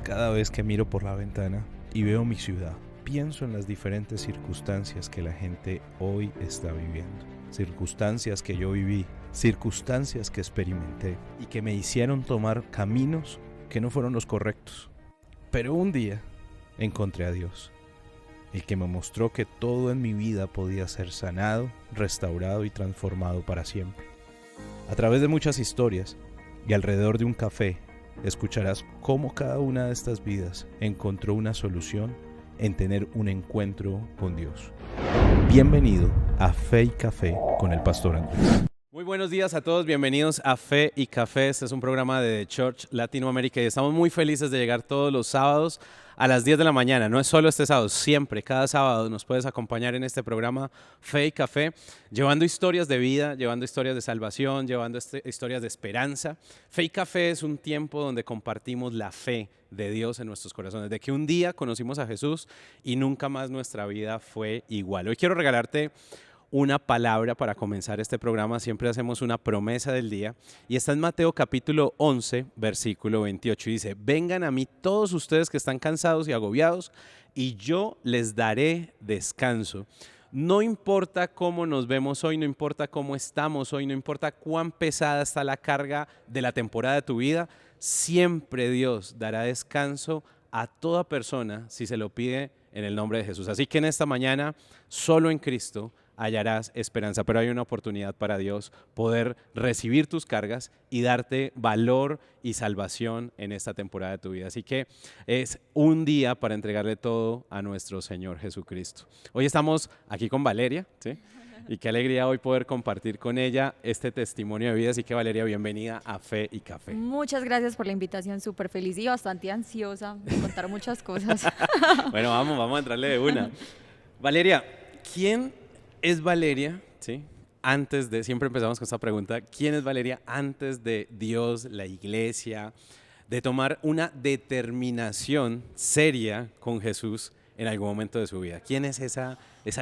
Cada vez que miro por la ventana y veo mi ciudad, pienso en las diferentes circunstancias que la gente hoy está viviendo. Circunstancias que yo viví, circunstancias que experimenté y que me hicieron tomar caminos que no fueron los correctos. Pero un día encontré a Dios, el que me mostró que todo en mi vida podía ser sanado, restaurado y transformado para siempre. A través de muchas historias y alrededor de un café, escucharás cómo cada una de estas vidas encontró una solución en tener un encuentro con Dios. Bienvenido a Fe y Café con el Pastor Andrés. Muy buenos días a todos, bienvenidos a Fe y Café. Este es un programa de The Church Latinoamérica y estamos muy felices de llegar todos los sábados a las 10 de la mañana. No es solo este sábado, siempre, cada sábado nos puedes acompañar en este programa Fe y Café, llevando historias de vida, llevando historias de salvación, llevando historias de esperanza. Fe y Café es un tiempo donde compartimos la fe de Dios en nuestros corazones, de que un día conocimos a Jesús y nunca más nuestra vida fue igual. Hoy quiero regalarte una palabra para comenzar este programa. Siempre hacemos una promesa del día y está en Mateo capítulo 11 versículo 28 y dice: vengan a mí todos ustedes que están cansados y agobiados y yo les daré descanso. No importa cómo nos vemos hoy, no importa cómo estamos hoy, no importa cuán pesada está la carga de la temporada de tu vida, siempre Dios dará descanso a toda persona si se lo pide en el nombre de Jesús. Así que en esta mañana, solo en Cristo hallarás esperanza, pero hay una oportunidad para Dios poder recibir tus cargas y darte valor y salvación en esta temporada de tu vida. Así que es un día para entregarle todo a nuestro Señor Jesucristo. Hoy estamos aquí con Valeria, ¿sí? Y qué alegría hoy poder compartir con ella este testimonio de vida. Así que Valeria, bienvenida a Fe y Café. Muchas gracias por la invitación, súper feliz y bastante ansiosa de contar muchas cosas. Bueno, vamos a entrarle de una. Valeria, ¿quién es Valeria? ¿Sí? Antes de, siempre empezamos con esta pregunta, ¿quién es Valeria antes de Dios, la iglesia, de tomar una determinación seria con Jesús en algún momento de su vida? ¿Quién es esa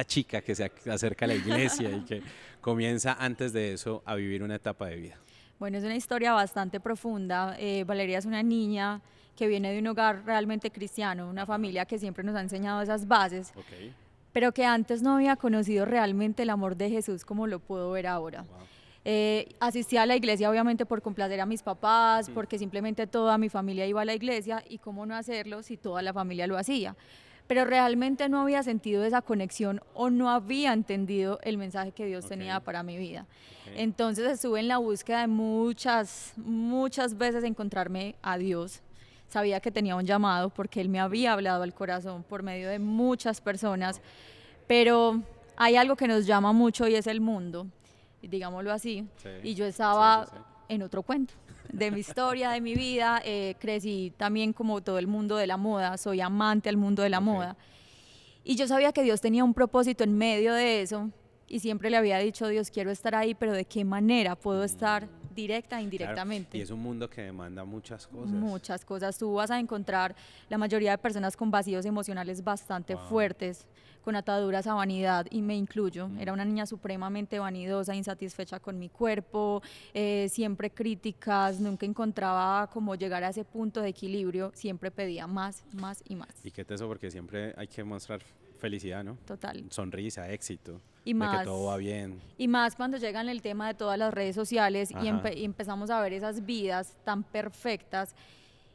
chica que se acerca a la iglesia y que comienza antes de eso a vivir una etapa de vida? Bueno, es una historia bastante profunda. Valeria es una niña que viene de un hogar realmente cristiano, una familia que siempre nos ha enseñado esas bases. Okay. Pero que antes no había conocido realmente el amor de Jesús como lo puedo ver ahora. Wow. Asistía a la iglesia obviamente por complacer a mis papás, porque simplemente toda mi familia iba a la iglesia y cómo no hacerlo si toda la familia lo hacía. Pero realmente no había sentido esa conexión o no había entendido el mensaje que Dios tenía para mi vida. Entonces estuve en la búsqueda de muchas veces encontrarme a Dios. Sabía que tenía un llamado porque Él me había hablado al corazón por medio de muchas personas, pero hay algo que nos llama mucho y es el mundo, digámoslo así, y yo estaba en otro cuento de mi historia, de mi vida. Crecí también como todo el mundo de la moda, soy amante al mundo de la moda, y yo sabía que Dios tenía un propósito en medio de eso, y siempre le había dicho: Dios, quiero estar ahí, pero ¿de qué manera puedo estar directa e indirectamente? Claro, y es un mundo que demanda muchas cosas. Muchas cosas. Tú vas a encontrar la mayoría de personas con vacíos emocionales bastante fuertes, con ataduras a vanidad, y me incluyo. Era una niña supremamente vanidosa, insatisfecha con mi cuerpo, siempre críticas, nunca encontraba cómo llegar a ese punto de equilibrio, siempre pedía más y más. Y qué teso, porque siempre hay que mostrar felicidad, ¿no? Total. Sonrisa, éxito. Y más, de que todo va bien. Y más cuando llegan el tema de todas las redes sociales y empezamos a ver esas vidas tan perfectas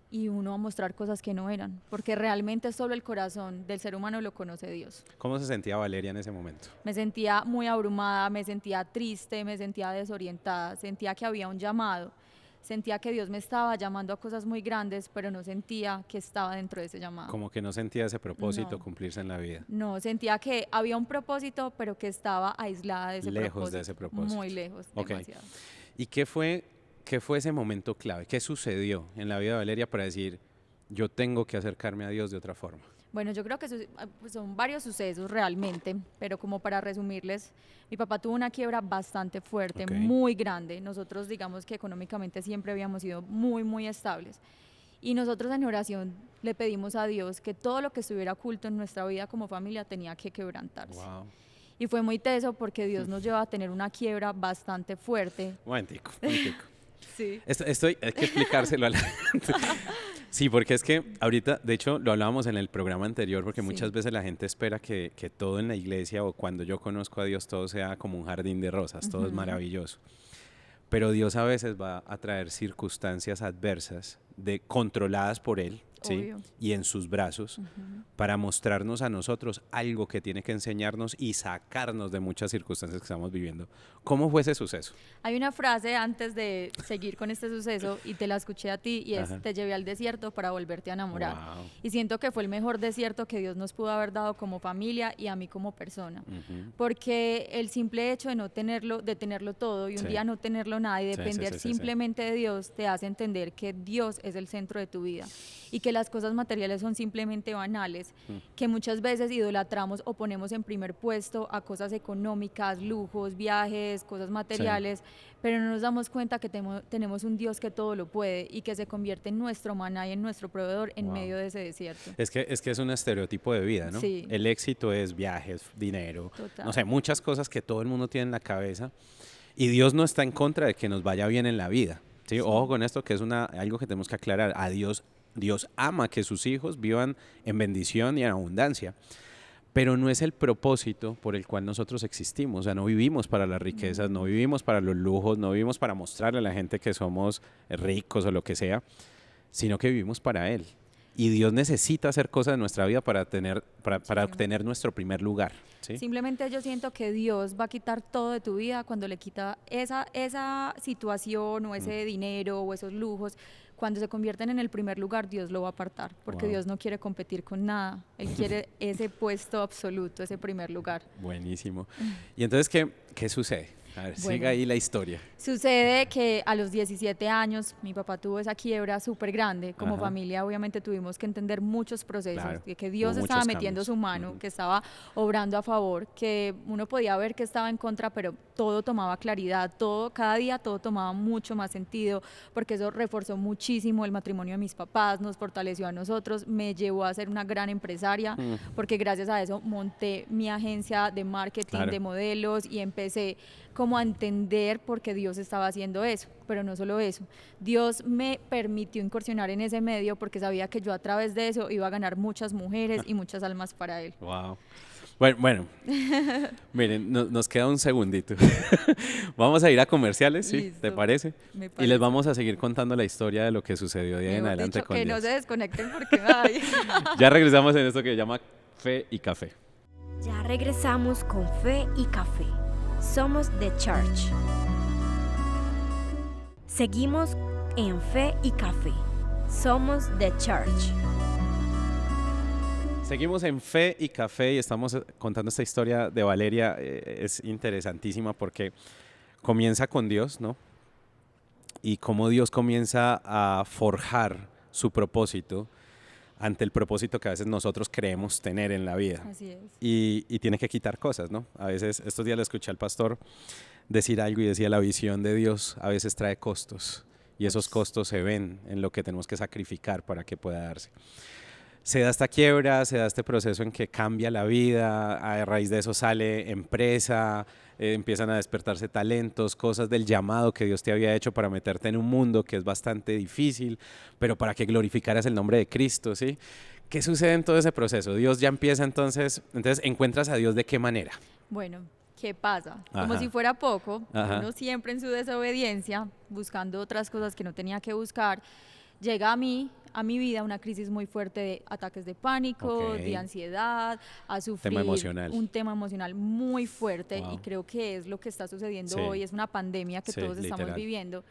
y uno a mostrar cosas que no eran, porque realmente solo el corazón del ser humano lo conoce Dios. ¿Cómo se sentía Valeria en ese momento? Me sentía muy abrumada, me sentía triste, me sentía desorientada, sentía que había un llamado. Sentía que Dios me estaba llamando a cosas muy grandes, pero no sentía que estaba dentro de ese llamado. Como que no sentía ese propósito cumplirse en la vida. No, sentía que había un propósito, pero que estaba aislada de ese propósito. Lejos de ese propósito. Muy lejos, demasiado. ¿Y qué fue ese momento clave? ¿Qué sucedió en la vida de Valeria para decir: yo tengo que acercarme a Dios de otra forma? Bueno, yo creo que son varios sucesos realmente, pero como para resumirles, mi papá tuvo una quiebra bastante fuerte, muy grande. Nosotros, digamos que económicamente siempre habíamos sido muy estables. Y nosotros en oración le pedimos a Dios que todo lo que estuviera oculto en nuestra vida como familia tenía que quebrantarse. Wow. Y fue muy teso porque Dios nos lleva a tener una quiebra bastante fuerte. Momentico. Sí. Esto hay que explicárselo a la gente. Sí, porque es que ahorita, de hecho, lo hablábamos en el programa anterior, porque Sí. muchas veces la gente espera que todo en la iglesia o cuando yo conozco a Dios todo sea como un jardín de rosas, todo es Ujú. maravilloso. Pero Dios a veces va a traer circunstancias adversas controladas por Él, ¿sí? Obvio. Y en sus brazos, Ujú. para mostrarnos a nosotros algo que tiene que enseñarnos y sacarnos de muchas circunstancias que estamos viviendo. ¿Cómo fue ese suceso? Hay una frase antes de seguir con este suceso y te la escuché a ti y es, Ajá. te llevé al desierto para volverte a enamorar. Wow. Y siento que fue el mejor desierto que Dios nos pudo haber dado como familia y a mí como persona. Ujú. Porque el simple hecho de no tenerlo, de tenerlo todo y un Sí. día no tenerlo nada y Sí, sí, depender sí, sí. simplemente de Dios, te hace entender que Dios es el centro de tu vida y que las cosas materiales son simplemente banales, que muchas veces idolatramos o ponemos en primer puesto a cosas económicas, lujos, viajes, cosas materiales, pero no nos damos cuenta que tenemos un Dios que todo lo puede y que se convierte en nuestro maná y en nuestro proveedor en Wow. medio de ese desierto. Es que es un estereotipo de vida, ¿no? Sí. El éxito es viajes, dinero, Total. no sé, muchas cosas que todo el mundo tiene en la cabeza. Y Dios no está en contra de que nos vaya bien en la vida. ¿Sí? Ojo con esto, que es algo que tenemos que aclarar. Dios ama que sus hijos vivan en bendición y en abundancia. Pero no es el propósito por el cual nosotros existimos. O sea, no vivimos para las riquezas, no vivimos para los lujos, no vivimos para mostrarle a la gente que somos ricos o lo que sea, sino que vivimos para Él. Y Dios necesita hacer cosas en nuestra vida para obtener nuestro primer lugar. ¿Sí? Simplemente yo siento que Dios va a quitar todo de tu vida cuando le quita esa situación o ese dinero o esos lujos. Cuando se convierten en el primer lugar, Dios lo va a apartar, porque Wow. Dios no quiere competir con nada. Él quiere ese puesto absoluto, ese primer lugar. Buenísimo. ¿Y entonces qué sucede? A ver, Bueno. siga ahí la historia. Sucede que a los 17 años mi papá tuvo esa quiebra súper grande. Como Ajá. familia obviamente tuvimos que entender muchos procesos, Claro, de que Dios hubo estaba muchos metiendo cambios. su mano, Ujú. que estaba obrando a favor, que uno podía ver que estaba en contra, pero todo tomaba claridad, cada día todo tomaba mucho más sentido, porque eso reforzó muchísimo el matrimonio de mis papás, nos fortaleció a nosotros, me llevó a ser una gran empresaria, porque gracias a eso monté mi agencia de marketing, Claro. de modelos y empecé como a entender por qué Dios estaba haciendo eso, pero no solo eso, Dios me permitió incursionar en ese medio porque sabía que yo a través de eso iba a ganar muchas mujeres y muchas almas para Él. Wow. Bueno, miren, nos queda un segundito. Vamos a ir a comerciales, ¿sí? Listo. ¿Te parece? Me Y parece. les vamos a seguir contando la historia de lo que sucedió de ahí en Mejor adelante dicho, con que Dios. no se desconecten porque ay. Ya regresamos en esto que se llama Fe y Café. Ya regresamos con Fe y Café. Somos The Church. Seguimos en Fe y Café. Somos The Church. Seguimos en Fe y Café y estamos contando esta historia de Valeria. Es interesantísima porque comienza con Dios, ¿no? Y cómo Dios comienza a forjar su propósito ante el propósito que a veces nosotros creemos tener en la vida. Así es. Y tiene que quitar cosas, ¿no? A veces, estos días le escuché al pastor decir algo y decía, la visión de Dios a veces trae costos y esos costos se ven en lo que tenemos que sacrificar para que pueda darse. Se da esta quiebra, se da este proceso en que cambia la vida, a raíz de eso sale empresa, empiezan a despertarse talentos, cosas del llamado que Dios te había hecho para meterte en un mundo que es bastante difícil, pero para que glorificaras el nombre de Cristo, ¿sí? ¿Qué sucede en todo ese proceso? Dios ya empieza entonces ¿encuentras a Dios de qué manera? Bueno, ¿qué pasa? Como Ajá. si fuera poco, Ajá. uno siempre en su desobediencia, buscando otras cosas que no tenía que buscar, llega a mi vida una crisis muy fuerte de ataques de pánico, Ok. de ansiedad, a sufrir emocional. un tema emocional muy fuerte Wow. y creo que es lo que está sucediendo Sí. hoy, es una pandemia que Sí, todos estamos literal. viviendo.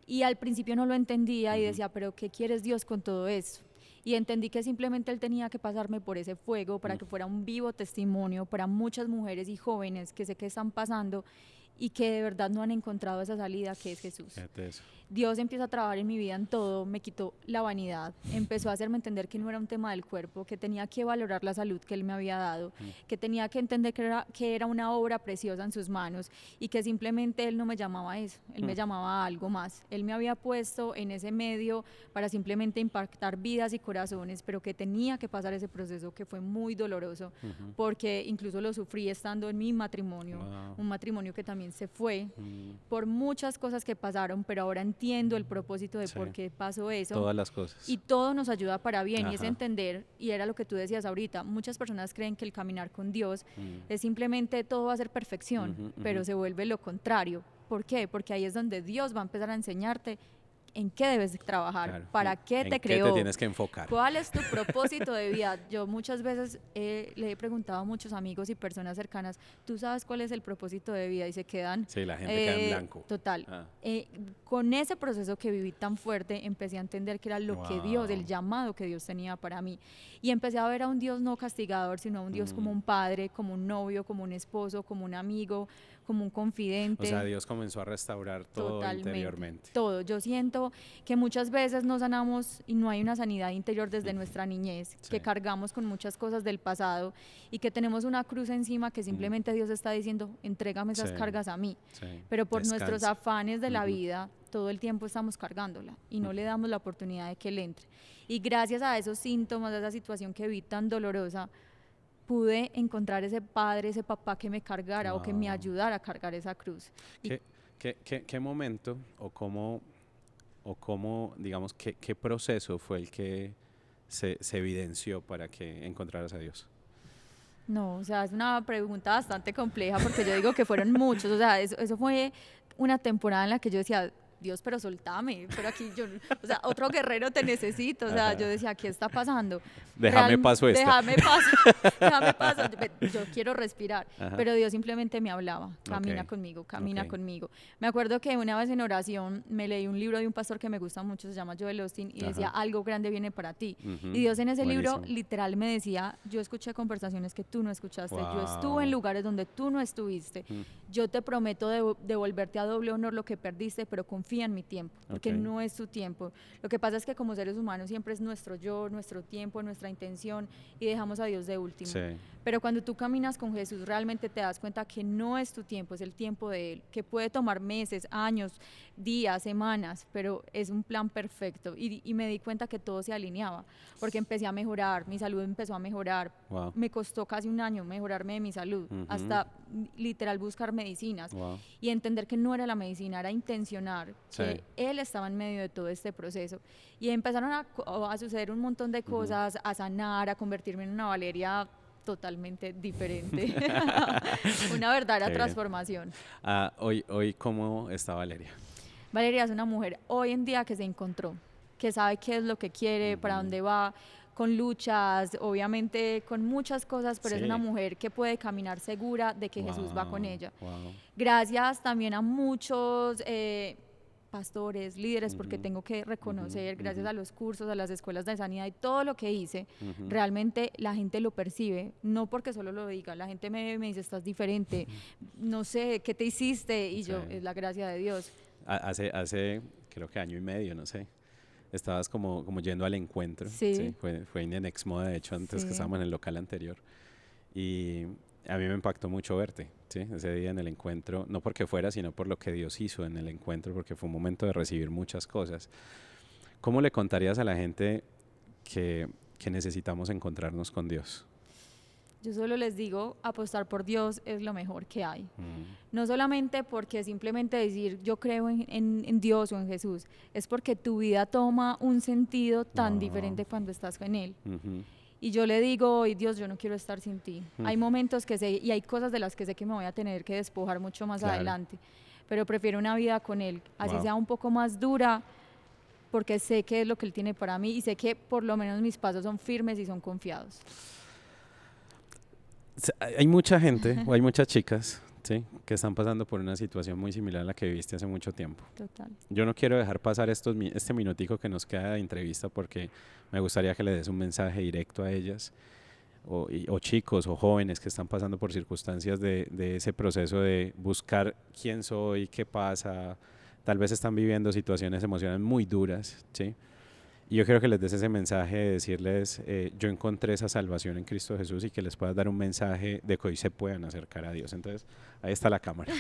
Y al principio no lo entendía y decía, pero ¿qué quieres Dios con todo eso? Y entendí que simplemente Él tenía que pasarme por ese fuego para que fuera un vivo testimonio para muchas mujeres y jóvenes que sé que están pasando y que de verdad no han encontrado esa salida que es Jesús. Fíjate eso. Dios empieza a trabajar en mi vida en todo, me quitó la vanidad, empezó a hacerme entender que no era un tema del cuerpo, que tenía que valorar la salud que Él me había dado, que tenía que entender que era una obra preciosa en sus manos y que simplemente Él no me llamaba a eso, Él me llamaba a algo más. Él me había puesto en ese medio para simplemente impactar vidas y corazones, pero que tenía que pasar ese proceso que fue muy doloroso, porque incluso lo sufrí estando en mi matrimonio, Wow. un matrimonio que también también se fue por muchas cosas que pasaron, pero ahora entiendo el propósito de Sí. por qué pasó eso. Todas las cosas. Y todo nos ayuda para bien, y es Ajá. entender, y era lo que tú decías ahorita, muchas personas creen que el caminar con Dios Mm. es simplemente todo va a ser perfección, Ujú, pero ujú. se vuelve lo contrario. ¿Por qué? Porque ahí es donde Dios va a empezar a enseñarte en qué debes trabajar, Claro. para qué ¿En te qué creó, te tienes que enfocar? cuál es tu propósito de vida. Yo muchas veces le he preguntado a muchos amigos y personas cercanas, ¿tú sabes cuál es el propósito de vida? Y se quedan... Sí, la gente queda en blanco. Total. Ah. Con ese proceso que viví tan fuerte, empecé a entender que era lo que Dios, el Wow. llamado que Dios tenía para mí. Y empecé a ver a un Dios no castigador, sino a un Dios como un padre, como un novio, como un esposo, como un amigo, como un confidente. O sea, Dios comenzó a restaurar todo Totalmente, interiormente. todo. Yo siento que muchas veces no sanamos y no hay una sanidad interior desde nuestra niñez, Sí. que cargamos con muchas cosas del pasado y que tenemos una cruz encima que simplemente Dios está diciendo, entrégame esas Sí. cargas a mí. Sí. Pero por nuestros Descansa. afanes de la Ujú. vida, todo el tiempo estamos cargándola y no le damos la oportunidad de que Él entre. Y gracias a esos síntomas, a esa situación que vi tan dolorosa, pude encontrar ese padre, ese papá que me cargara o que me Wow. ayudara a cargar esa cruz. Y ¿Qué momento o cómo, digamos, qué proceso fue el que se evidenció para que encontraras a Dios? no, o sea, es una pregunta bastante compleja porque yo digo que fueron muchos, o sea, eso fue una temporada en la que yo decía, Dios, pero soltame, pero aquí yo, o sea, otro guerrero te necesito, o sea, Ajá. yo decía, ¿qué está pasando? Déjame paso esta. Déjame paso, yo quiero respirar, Ajá. pero Dios simplemente me hablaba, camina Ok. conmigo, camina Ok. conmigo. Me acuerdo que una vez en oración me leí un libro de un pastor que me gusta mucho, se llama Joel Osteen, y decía, Ajá. algo grande viene para ti. Ujú. Y Dios en ese libro Buenísimo. literal me decía, yo escuché conversaciones que tú no escuchaste, yo Wow. estuve en lugares donde tú no estuviste, yo te prometo devolverte a doble honor lo que perdiste, pero confía en mi tiempo, porque Ok. no es tu tiempo. Lo que pasa es que como seres humanos siempre es nuestro yo, nuestro tiempo, nuestra intención, y dejamos a Dios de último. Sí. Pero cuando tú caminas con Jesús, realmente te das cuenta que no es tu tiempo, es el tiempo de Él, que puede tomar meses, años, días, semanas, pero es un plan perfecto. Y me di cuenta que todo se alineaba, porque empecé a mejorar, mi salud empezó a mejorar. Wow. Me costó casi un año mejorarme de mi salud, Ujú. hasta literal buscar medicinas Wow. y entender que no era la medicina, era intencionar, que Sí. Él estaba en medio de todo este proceso. Y empezaron a suceder un montón de cosas, a sanar, a convertirme en una Valeria totalmente diferente. Una verdadera Qué bien. transformación. Hoy, ¿cómo está Valeria? Valeria es una mujer hoy en día que se encontró, que sabe qué es lo que quiere, para dónde va, con luchas, obviamente con muchas cosas, pero es Sí. una mujer que puede caminar segura de que Jesús va con Wow, ella. wow. Gracias también a muchos pastores, líderes, porque Ujú, tengo que reconocer, gracias ujú. a los cursos, a las escuelas de sanidad y todo lo que hice, Ujú. realmente la gente lo percibe, no porque solo lo diga, la gente me ve y me dice, estás diferente, no sé, ¿qué te hiciste? Y yo, Sí. es la gracia de Dios. Hace creo que año y medio, no sé. Estabas como yendo al encuentro. Sí. Fue en Exmo, de hecho, antes Sí. que estábamos en el local anterior. Y a mí me impactó mucho verte, ¿sí? Ese día en el encuentro, no porque fuera, sino por lo que Dios hizo en el encuentro, porque fue un momento de recibir muchas cosas. ¿Cómo le contarías a la gente que necesitamos encontrarnos con Dios? Yo solo les digo, apostar por Dios es lo mejor que hay. Mm, No solamente porque simplemente decir yo creo en Dios o en Jesús, es porque tu vida toma un sentido tan Wow. diferente cuando estás con Él. ujú. Y yo le digo, hoy Dios, yo no quiero estar sin ti. Mm. Hay momentos que sé, y hay cosas de las que sé que me voy a tener que despojar mucho más Claro. adelante, pero prefiero una vida con Él, así Wow. sea un poco más dura, porque sé que es lo que Él tiene para mí y sé que por lo menos mis pasos son firmes y son confiados. Hay mucha gente, o hay muchas chicas, ¿sí? Que están pasando por una situación muy similar a la que viviste hace mucho tiempo. Total. Yo no quiero dejar pasar este minutico que nos queda de entrevista porque me gustaría que le des un mensaje directo a ellas, o chicos o jóvenes que están pasando por circunstancias de ese proceso de buscar quién soy, qué pasa, tal vez están viviendo situaciones emocionales muy duras, ¿sí? Y yo quiero que les des ese mensaje de decirles, yo encontré esa salvación en Cristo Jesús, y que les puedas dar un mensaje de que hoy se puedan acercar a Dios. Entonces, ahí está la cámara.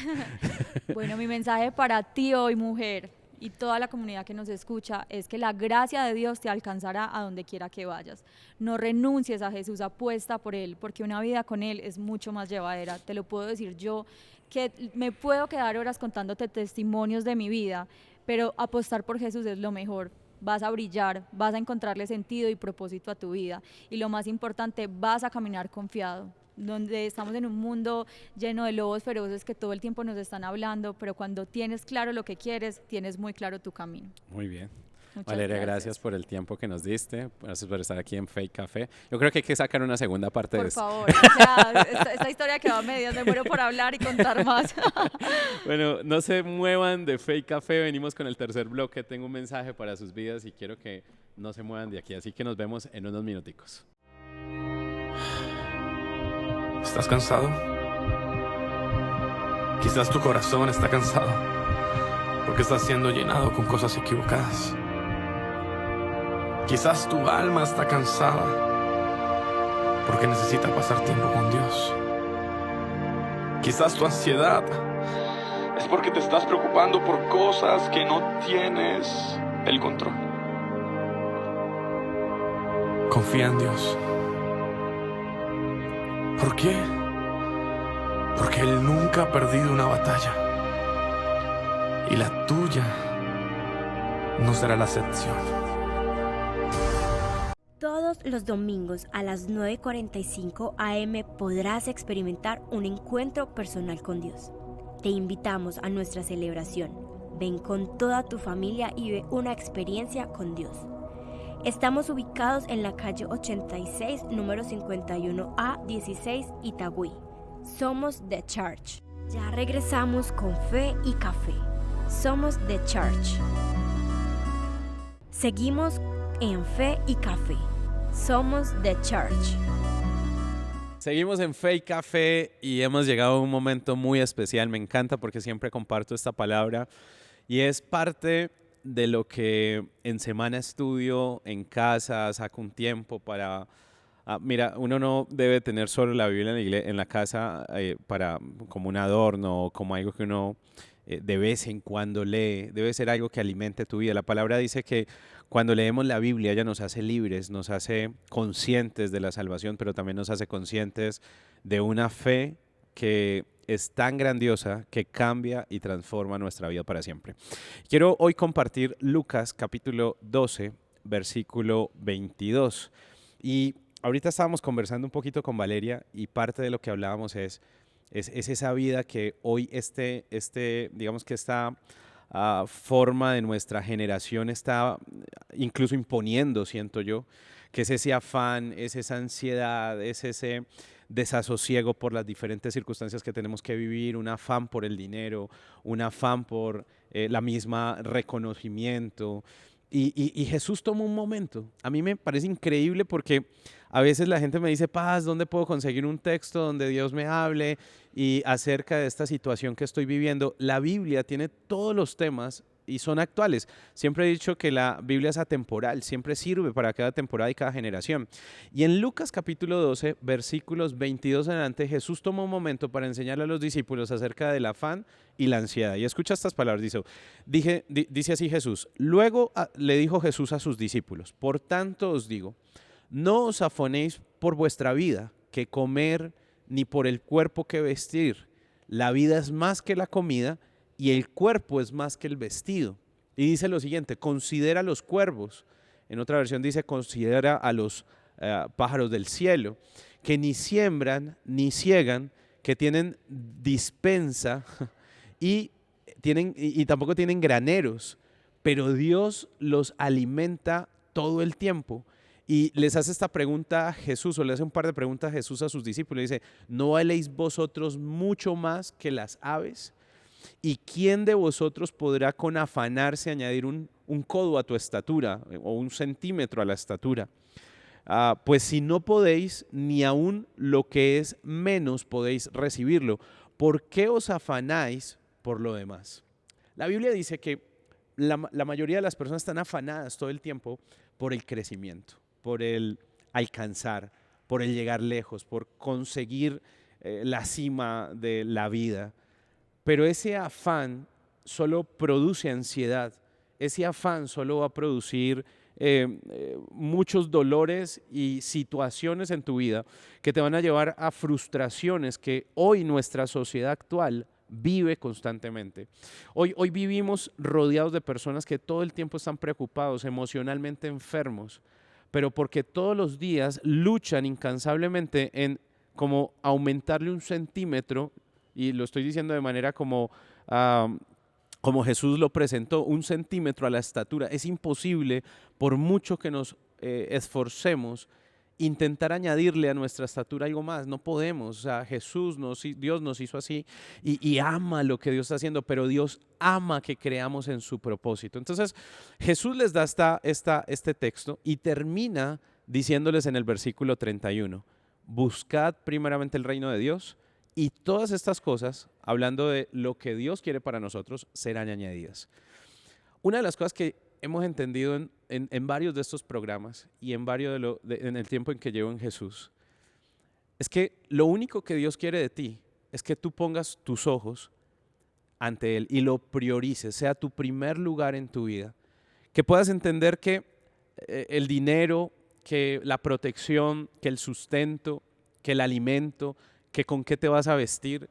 Bueno, mi mensaje para ti hoy, mujer, y toda la comunidad que nos escucha es que la gracia de Dios te alcanzará a donde quiera que vayas. No renuncies a Jesús, apuesta por Él, porque una vida con Él es mucho más llevadera. Te lo puedo decir yo, que me puedo quedar horas contándote testimonios de mi vida, pero apostar por Jesús es lo mejor. Vas a brillar, vas a encontrarle sentido y propósito a tu vida. Y lo más importante, vas a caminar confiado. Donde estamos en un mundo lleno de lobos feroces que todo el tiempo nos están hablando, pero cuando tienes claro lo que quieres, tienes muy claro tu camino. Muy bien. Muchas Valeria, gracias por el tiempo que nos diste, gracias por estar aquí en Fe y Café. Yo creo que hay que sacar una segunda parte de Por esto. favor, o sea, esta historia quedó a medias, me muero por hablar y contar más. Bueno, no se muevan de Fe y Café, venimos con el tercer bloque, tengo un mensaje para sus vidas y quiero que no se muevan de aquí, así que nos vemos en unos minuticos. ¿Estás cansado? Quizás tu corazón está cansado porque estás siendo llenado con cosas equivocadas. Quizás tu alma está cansada porque necesita pasar tiempo con Dios. Quizás tu ansiedad es porque te estás preocupando por cosas que no tienes el control. Confía en Dios. ¿Por qué? Porque Él nunca ha perdido una batalla. Y la tuya no será la excepción. Todos los domingos a las 9:45 am podrás experimentar un encuentro personal con Dios. Te invitamos a nuestra celebración. Ven con toda tu familia y ve una experiencia con Dios. Estamos ubicados en la calle 86, número 51A 16, Itagüí. Somos The Church. Ya regresamos con Fe y Café. Somos The Church. Seguimos en Fe y Café. Somos The Church. Seguimos en Fe y Café y hemos llegado a un momento muy especial. Me encanta porque siempre comparto esta palabra y es parte de lo que en semana estudio, en casa, saco un tiempo para... mira, uno no debe tener solo la Biblia en la casa para, como un adorno o como algo que uno de vez en cuando lee. Debe ser algo que alimente tu vida. La palabra dice que cuando leemos la Biblia ella nos hace libres, nos hace conscientes de la salvación, pero también nos hace conscientes de una fe que es tan grandiosa que cambia y transforma nuestra vida para siempre. Quiero hoy compartir Lucas capítulo 12, versículo 22. Y ahorita estábamos conversando un poquito con Valeria y parte de lo que hablábamos es esa vida que hoy digamos que esta forma de nuestra generación está incluso imponiendo, siento yo, que es ese afán, es esa ansiedad, es ese desasosiego por las diferentes circunstancias que tenemos que vivir, un afán por el dinero, un afán por la misma reconocimiento. Y Jesús toma un momento. A mí me parece increíble porque a veces la gente me dice, Paz, ¿dónde puedo conseguir un texto donde Dios me hable y acerca de esta situación que estoy viviendo? La Biblia tiene todos los temas y son actuales. Siempre he dicho que la Biblia es atemporal, siempre sirve para cada temporada y cada generación. Y en Lucas capítulo 12, versículos 22 en adelante, Jesús toma un momento para enseñarle a los discípulos acerca del afán y la ansiedad. Y escucha estas palabras, dice así Jesús. Luego le dijo Jesús a sus discípulos, por tanto os digo, no os afanéis por vuestra vida, que comer, ni por el cuerpo que vestir. La vida es más que la comida y el cuerpo es más que el vestido. Y dice lo siguiente, considera los cuervos. En otra versión dice, considera a los pájaros del cielo, que ni siembran ni ciegan, que tienen dispensa y tampoco tienen graneros, pero Dios los alimenta todo el tiempo. Y les hace esta pregunta a Jesús, o le hace un par de preguntas a Jesús a sus discípulos. Dice, ¿no valéis vosotros mucho más que las aves? ¿Y quién de vosotros podrá con afanarse añadir un codo a tu estatura o un centímetro a la estatura? Pues si no podéis, ni aun lo que es menos podéis recibirlo. ¿Por qué os afanáis por lo demás? La Biblia dice que la mayoría de las personas están afanadas todo el tiempo por el crecimiento, por el alcanzar, por el llegar lejos, por conseguir la cima de la vida. Pero ese afán solo produce ansiedad ese afán solo va a producir muchos dolores y situaciones en tu vida que te van a llevar a frustraciones que hoy nuestra sociedad actual vive constantemente. Hoy vivimos rodeados de personas que todo el tiempo están preocupados, emocionalmente enfermos, pero porque todos los días luchan incansablemente en como aumentarle 1 centímetro, y lo estoy diciendo de manera como Jesús lo presentó, 1 centímetro a la estatura. Es imposible, por mucho que nos esforcemos, intentar añadirle a nuestra estatura algo más. No podemos. O sea, Dios nos hizo así y ama lo que Dios está haciendo, pero Dios ama que creamos en su propósito. Entonces, Jesús les da este texto y termina diciéndoles en el versículo 31, buscad primeramente el reino de Dios y todas estas cosas, hablando de lo que Dios quiere para nosotros, serán añadidas. Una de las cosas que hemos entendido en varios de estos programas y en el tiempo en que llevo en Jesús, es que lo único que Dios quiere de ti es que tú pongas tus ojos ante Él y lo priorices, sea tu primer lugar en tu vida, que puedas entender que el dinero, que la protección, que el sustento, que el alimento, que con qué te vas a vestir,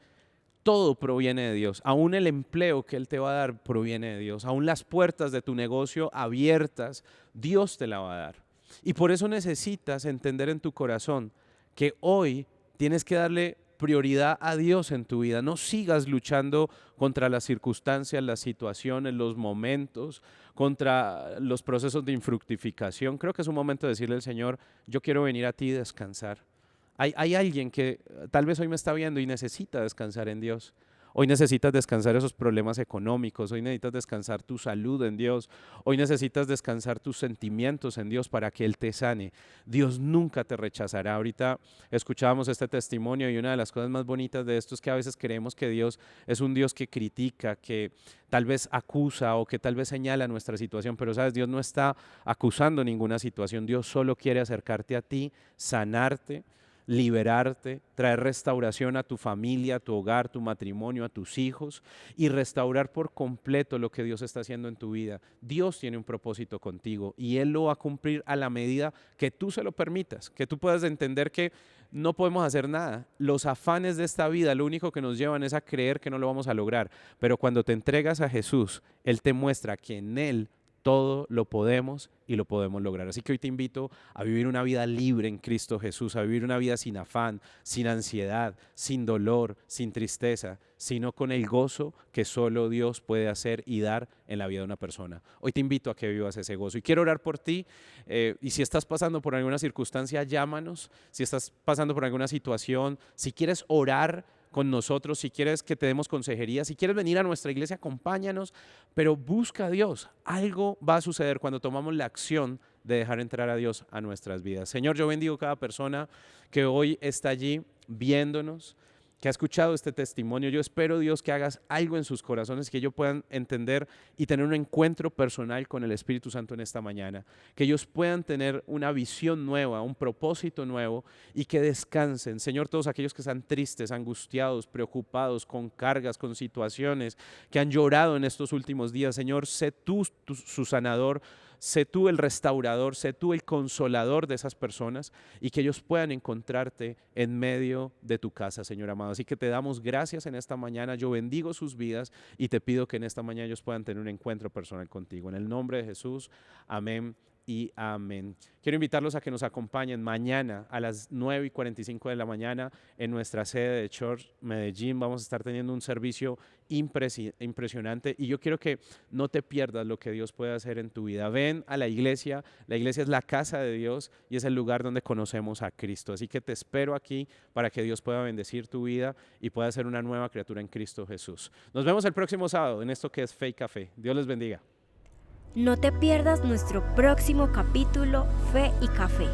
todo proviene de Dios. Aún el empleo que Él te va a dar proviene de Dios. Aún las puertas de tu negocio abiertas, Dios te la va a dar. Y por eso necesitas entender en tu corazón que hoy tienes que darle prioridad a Dios en tu vida. No sigas luchando contra las circunstancias, las situaciones, los momentos, contra los procesos de infructificación. Creo que es un momento de decirle al Señor, yo quiero venir a ti y descansar. Hay alguien que tal vez hoy me está viendo y necesita descansar en Dios. Hoy necesitas descansar esos problemas económicos, hoy necesitas descansar tu salud en Dios, hoy necesitas descansar tus sentimientos en Dios para que Él te sane. Dios nunca te rechazará. Ahorita escuchábamos este testimonio y una de las cosas más bonitas de esto es que a veces creemos que Dios es un Dios que critica, que tal vez acusa o que tal vez señala nuestra situación, pero sabes, Dios no está acusando ninguna situación, Dios solo quiere acercarte a ti, sanarte, liberarte, traer restauración a tu familia, a tu hogar, tu matrimonio, a tus hijos y restaurar por completo lo que Dios está haciendo en tu vida. Dios tiene un propósito contigo y Él lo va a cumplir a la medida que tú se lo permitas, que tú puedas entender que no podemos hacer nada. Los afanes de esta vida lo único que nos llevan es a creer que no lo vamos a lograr, pero cuando te entregas a Jesús, Él te muestra que en Él todo lo podemos y lo podemos lograr. Así que hoy te invito a vivir una vida libre en Cristo Jesús, a vivir una vida sin afán, sin ansiedad, sin dolor, sin tristeza, sino con el gozo que solo Dios puede hacer y dar en la vida de una persona. Hoy te invito a que vivas ese gozo y quiero orar por ti y si estás pasando por alguna circunstancia, llámanos. Si estás pasando por alguna situación, si quieres orar con nosotros, si quieres que te demos consejería, si quieres venir a nuestra iglesia, acompáñanos, pero busca a Dios. Algo va a suceder cuando tomamos la acción de dejar entrar a Dios a nuestras vidas. Señor, yo bendigo a cada persona que hoy está allí viéndonos, que ha escuchado este testimonio. Yo espero, Dios, que hagas algo en sus corazones, que ellos puedan entender y tener un encuentro personal con el Espíritu Santo en esta mañana, que ellos puedan tener una visión nueva, un propósito nuevo y que descansen. Señor, todos aquellos que están tristes, angustiados, preocupados, con cargas, con situaciones, que han llorado en estos últimos días, Señor, sé tú su sanador, sé tú el restaurador, sé tú el consolador de esas personas y que ellos puedan encontrarte en medio de tu casa, Señor amado. Así que te damos gracias en esta mañana, yo bendigo sus vidas y te pido que en esta mañana ellos puedan tener un encuentro personal contigo. En el nombre de Jesús, amén y amén. Quiero invitarlos a que nos acompañen mañana a las 9:45 de la mañana en nuestra sede de Church Medellín. Vamos a estar teniendo un servicio impresionante y yo quiero que no te pierdas lo que Dios puede hacer en tu vida. Ven a la iglesia es la casa de Dios y es el lugar donde conocemos a Cristo. Así que te espero aquí para que Dios pueda bendecir tu vida y pueda ser una nueva criatura en Cristo Jesús. Nos vemos el próximo sábado en esto que es Fe y Café. Dios les bendiga. No te pierdas nuestro próximo capítulo Fe y Café.